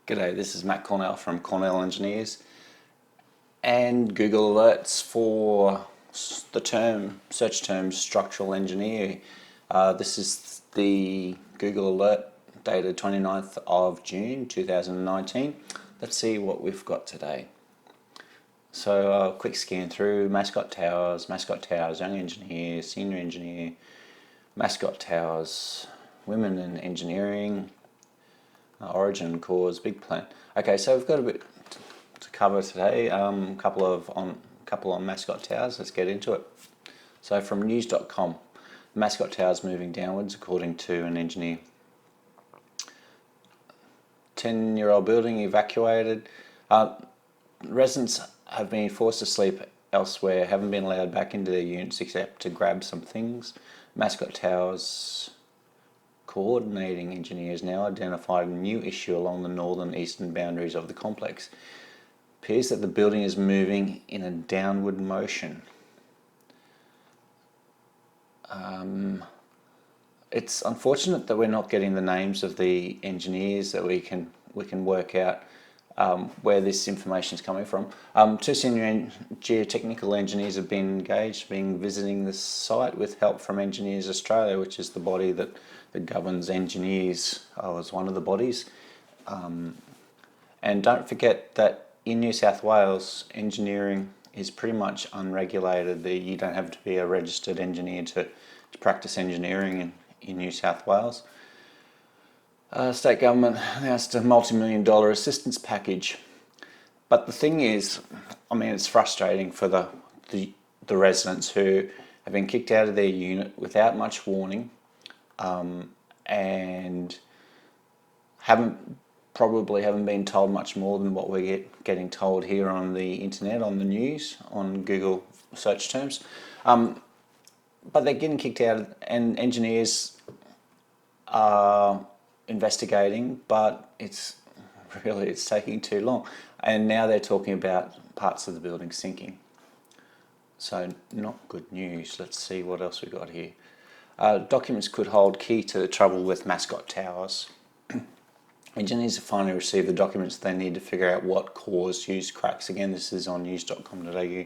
G'day, this is Matt Cornell from Cornell Engineers and Google Alerts for the search term structural engineer. This is the Google Alert dated 29th of June 2019. Let's see what we've got today. So a quick scan through Mascot Towers, Young Engineer, Senior Engineer, Mascot Towers, Women in Engineering, Origin, Cause, Big Plan. Okay, so we've got a bit to cover today. Couple on Mascot Towers. Let's get into it. So from news.com, Mascot Towers moving downwards according to an engineer. 10-year-old building evacuated. Residents have been forced to sleep elsewhere, haven't been allowed back into their units except to grab some things. Mascot Towers coordinating engineers now identified a new issue along the northern eastern boundaries of the complex. Appears that the building is moving in a downward motion. It's unfortunate that we're not getting the names of the engineers that we can work out where this information is coming from. Two senior geotechnical engineers have been engaged, visiting the site with help from Engineers Australia, which is the body that governs engineers. I was one of the bodies. And don't forget that in New South Wales, engineering is pretty much unregulated. You don't have to be a registered engineer to practice engineering in New South Wales. State government announced a multi-million-dollar assistance package. But the thing is, it's frustrating for the residents who have been kicked out of their unit without much warning, and probably haven't been told much more than what we're getting told here on the internet, on the news, on Google search terms. But they're getting kicked out, and engineers are investigating, but it's taking too long. And now they're talking about parts of the building sinking. So not good news. Let's see what else we got here. Documents could hold key to the trouble with Mascot Towers. Engineers have finally received the documents they need to figure out what caused huge cracks. Again, this is on news.com.au.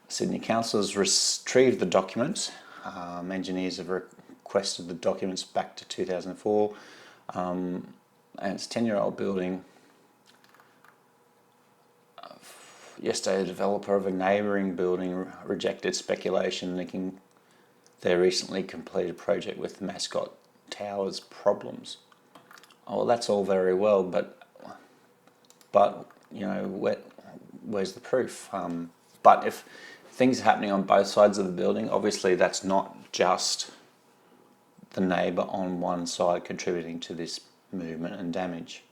Sydney Council has retrieved the documents. Engineers have requested the documents back to 2004. And it's a 10-year-old building. Yesterday, the developer of a neighbouring building rejected speculation linking their recently completed project with Mascot Towers problems. Oh, well, that's all very well, but where's the proof? But if things are happening on both sides of the building, obviously that's not just the neighbour on one side contributing to this movement and damage.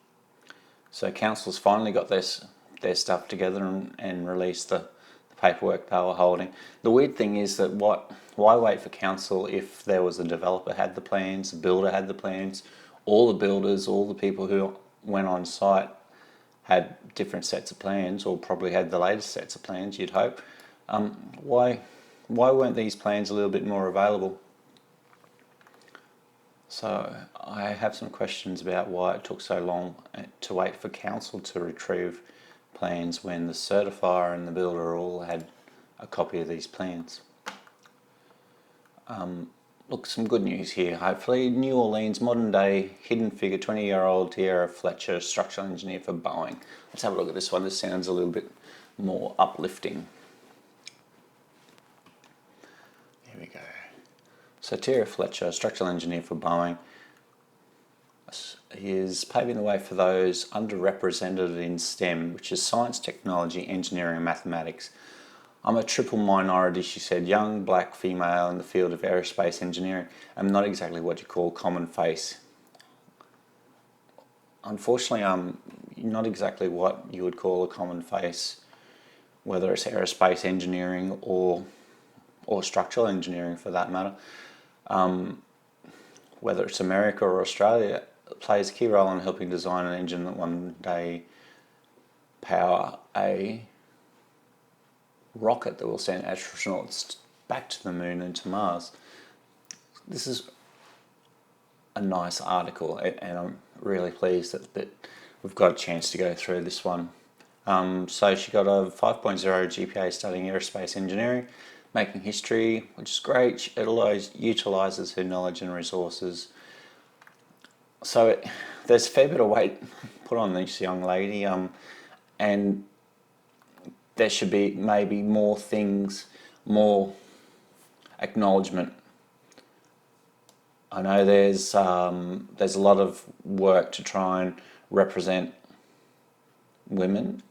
So council's finally got their stuff together and released the paperwork they were holding. The weird thing is that why wait for council if there was a developer had the plans, the builder had the plans, all the builders, all the people who went on site had different sets of plans, or probably had the latest sets of plans, you'd hope. Why weren't these plans a little bit more available? So I have some questions about why it took so long to wait for council to retrieve plans when the certifier and the builder all had a copy of these plans. Look, some good news here, hopefully. New Orleans, modern day, hidden figure, 20-year-old Tierra Fletcher, structural engineer for Boeing. Let's have a look at this one. This sounds a little bit more uplifting. Here we go. So Tierra Fletcher, structural engineer for Boeing, he is paving the way for those underrepresented in STEM, which is science, technology, engineering and mathematics. I'm a triple minority, she said, young, black, female in the field of aerospace engineering. I'm not exactly what you call common face. Unfortunately, I'm not exactly what you would call a common face, whether it's aerospace engineering or structural engineering for that matter. Whether it's America or Australia, it plays a key role in helping design an engine that one day power a rocket that will send astronauts back to the moon and to Mars. This is a nice article, and I'm really pleased that we've got a chance to go through this one. So she got a 5.0 GPA studying aerospace engineering, making history, which is great. It utilises her knowledge and resources. So there's a fair bit of weight put on this young lady, and there should be maybe more things, more acknowledgement. I know there's a lot of work to try and represent women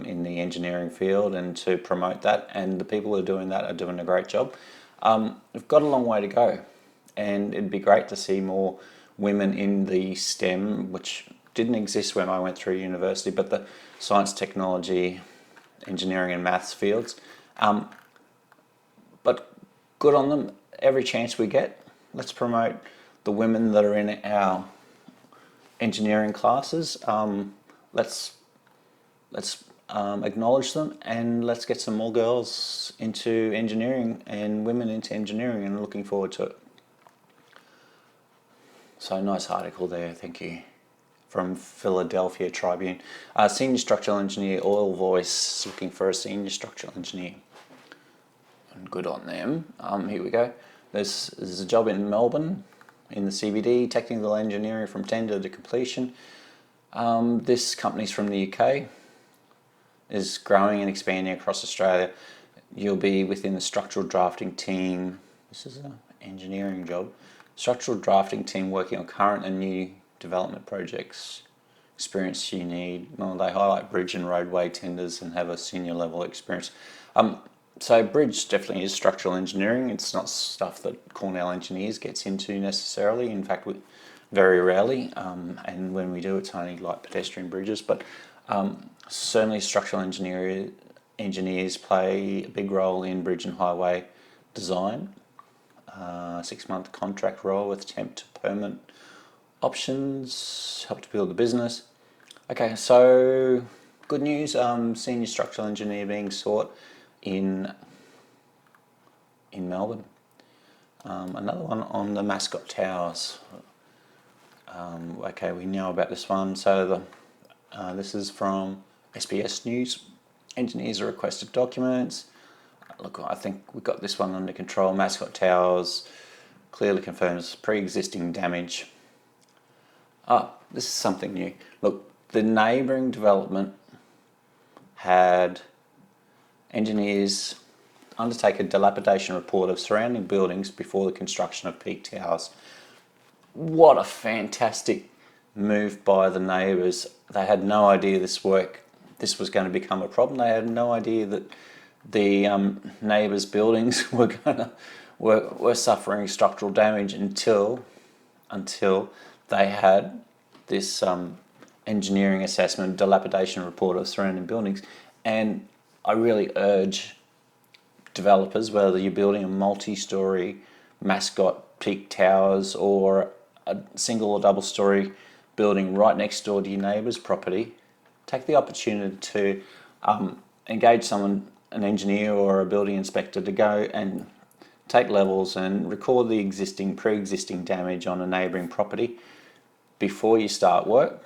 in the engineering field and to promote that, and the people who are doing that are doing a great job. We've got a long way to go, and it'd be great to see more women in the STEM, which didn't exist when I went through university, but the science, technology, engineering and maths fields. But good on them. Every chance we get, let's promote the women that are in our engineering classes. Let's acknowledge them, and let's get some more girls into engineering and women into engineering, and looking forward to it. So nice article there, thank you. From Philadelphia Tribune. Senior structural engineer, Oil Voice, looking for a senior structural engineer. And good on them. Here we go. There's a job in Melbourne, in the CBD, technical engineering from tender to completion. This company's from the UK, is growing and expanding across Australia. You'll be within the structural drafting team. This is an engineering job. Structural drafting team working on current and new development projects. Experience you need. Well, they highlight bridge and roadway tenders and have a senior level experience. So bridge definitely is structural engineering. It's not stuff that Cornell engineers gets into necessarily. In fact, very rarely. And when we do, it's only like pedestrian bridges. But certainly structural engineers play a big role in bridge and highway design. 6-month contract role with temp to permanent options, help to build the business. Okay, so good news, senior structural engineer being sought in Melbourne. Another one on the Mascot Towers. Okay, we know about this one. So this is from SBS News. Engineers are requested documents. Look, I think we've got this one under control. Mascot Towers clearly confirms pre-existing damage. This is something new. Look, the neighbouring development had engineers undertake a dilapidation report of surrounding buildings before the construction of peak towers. What a fantastic move by the neighbours. They had no idea this was going to become a problem. They had no idea that the neighbours' buildings were suffering structural damage until they had this engineering assessment, dilapidation report of surrounding buildings. And I really urge developers, whether you're building a multi-storey Mascot peak towers or a single or double storey building right next door to your neighbour's property, take the opportunity to engage an engineer or a building inspector to go and take levels and record the pre-existing damage on a neighbouring property before you start work,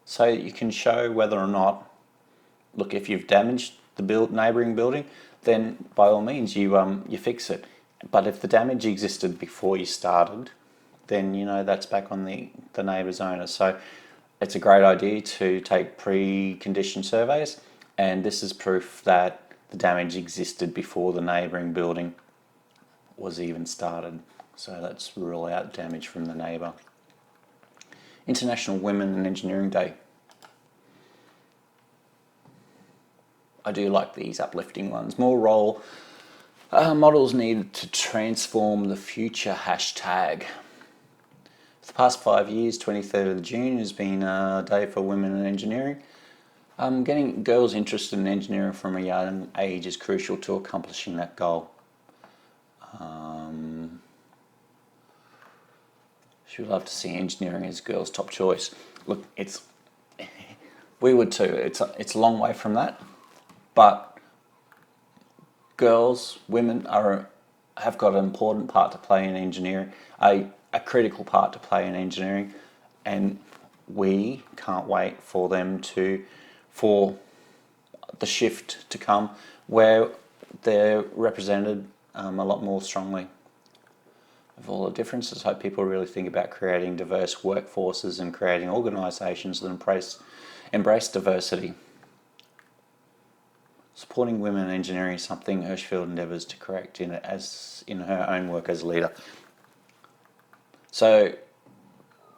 so you can show whether or not, look, if you've damaged the neighbouring building, then by all means you fix it. But if the damage existed before you started, then you know that's back on the neighbour's owner. So it's a great idea to take pre-condition surveys, and this is proof that the damage existed before the neighbouring building was even started. So let's rule out damage from the neighbour. International Women in Engineering Day. I do like these uplifting ones. More role models needed to transform the future #. For the past 5 years, 23rd of June has been a day for women in engineering. Getting girls interested in engineering from a young age is crucial to accomplishing that goal. She would love to see engineering as girls' top choice. Look, we would too. It's a long way from that, but women have got an important part to play in engineering, a critical part to play in engineering, and we can't wait for for the shift to come where they're represented a lot more strongly. Of all the differences, I hope people really think about creating diverse workforces and creating organisations that embrace diversity. Supporting women in engineering is something Hirschfield endeavours to correct in her own work as a leader. So,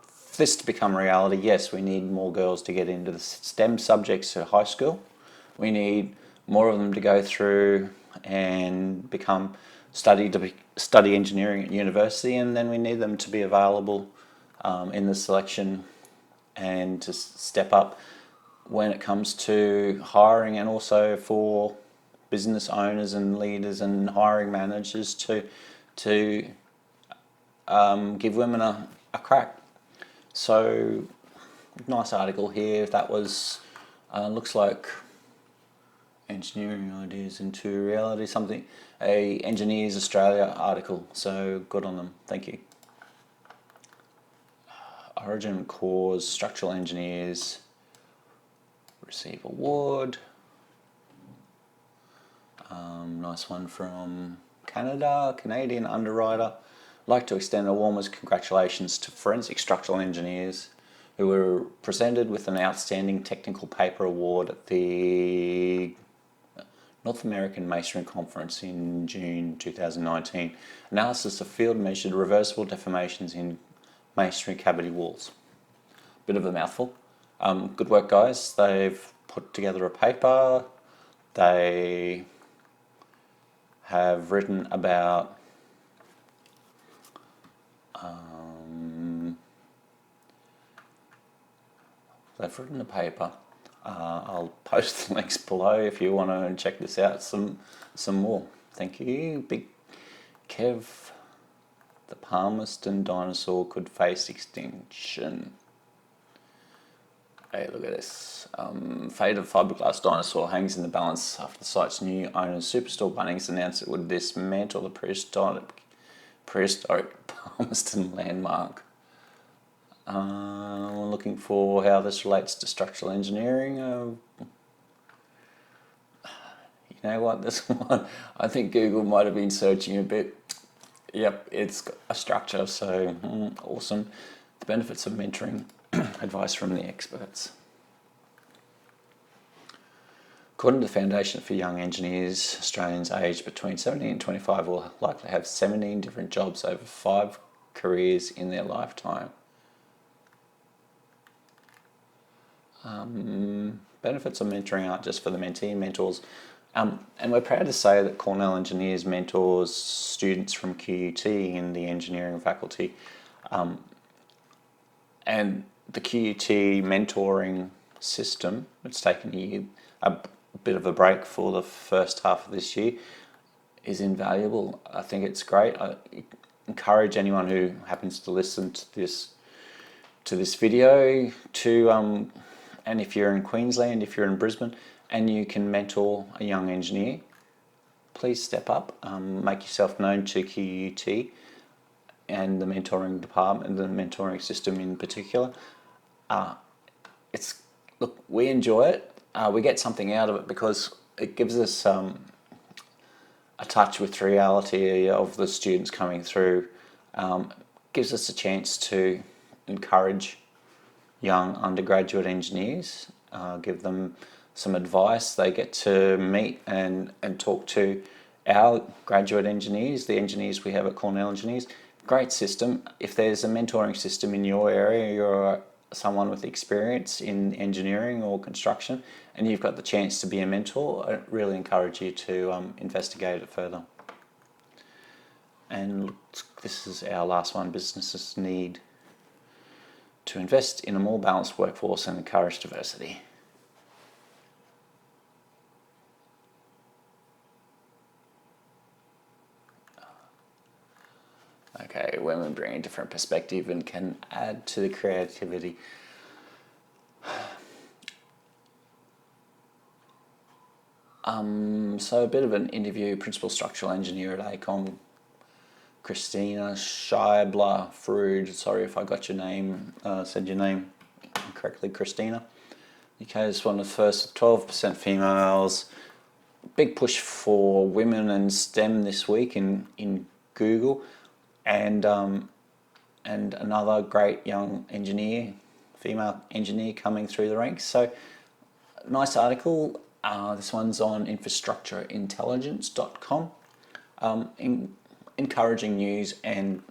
for this to become reality, yes, we need more girls to get into the STEM subjects at high school. We need more of them to go through and study engineering at university, and then we need them to be available in the selection and to step up when it comes to hiring, and also for business owners and leaders and hiring managers to give women a crack. So, nice article here. That was looks like engineering ideas into reality, something, a Engineers Australia article, so good on them, thank you. Origin Cause Structural Engineers receive award. Nice one from Canadian underwriter. I'd like to extend the warmest congratulations to forensic structural engineers who were presented with an outstanding technical paper award at the North American Masonry Conference in June 2019. Analysis of field measured reversible deformations in masonry cavity walls. Bit of a mouthful. Good work, guys. They've put together a paper. They have written about they've written a paper. I'll post the links below if you want to check this out some more. Thank you. Big Kev, the Palmerston dinosaur could face extinction. Hey, look at this. Fate of fiberglass dinosaur hangs in the balance after the site's new owners, Superstore Bunnings, announced it would dismantle the prehistoric Palmerston landmark. I'm looking for how this relates to structural engineering. You know what, this one, I think Google might have been searching a bit. Yep, it's got a structure, so awesome. The benefits of mentoring, advice from the experts. According to the Foundation for Young Engineers, Australians aged between 17 and 25 will likely have 17 different jobs over 5 careers in their lifetime. Benefits of mentoring aren't just for the mentee and mentors. And we're proud to say that Cornell Engineers mentors students from QUT in the engineering faculty. And the QUT mentoring system, it's taken a bit of a break for the first half of this year, is invaluable. I think it's great. I encourage anyone who happens to listen to this video to, and if you're in Queensland, if you're in Brisbane, and you can mentor a young engineer, please step up, make yourself known to QUT and the mentoring department, the mentoring system in particular. Look, we enjoy it. We get something out of it because it gives us a touch with reality of the students coming through. Gives us a chance to encourage young undergraduate engineers, give them some advice. They get to meet and talk to our graduate engineers, the engineers we have at Cornell Engineers. Great system. If there's a mentoring system in your area, you're someone with experience in engineering or construction, and you've got the chance to be a mentor, I really encourage you to investigate it further. And this is our last one. Businesses need to invest in a more balanced workforce and encourage diversity. Okay, women bring a different perspective and can add to the creativity. So a bit of an interview, principal structural engineer at ACOM, Christina Scheibler-Frood. Sorry if I got your name, said your name correctly, Christina. UK is one of the first 12% females. Big push for women in STEM this week in Google, and another great young engineer, female engineer coming through the ranks. So nice article. This one's on infrastructureintelligence.com. Encouraging news, and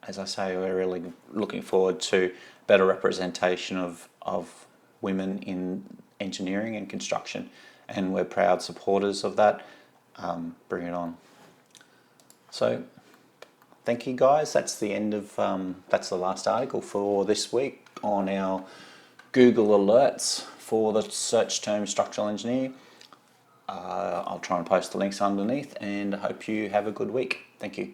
as I say, we're really looking forward to better representation of women in engineering and construction, and we're proud supporters of that. Bring it on. So thank you guys. That's the end of that's the last article for this week on our Google alerts for the search term structural engineer. I'll try and post the links underneath, and I hope you have a good week. Thank you.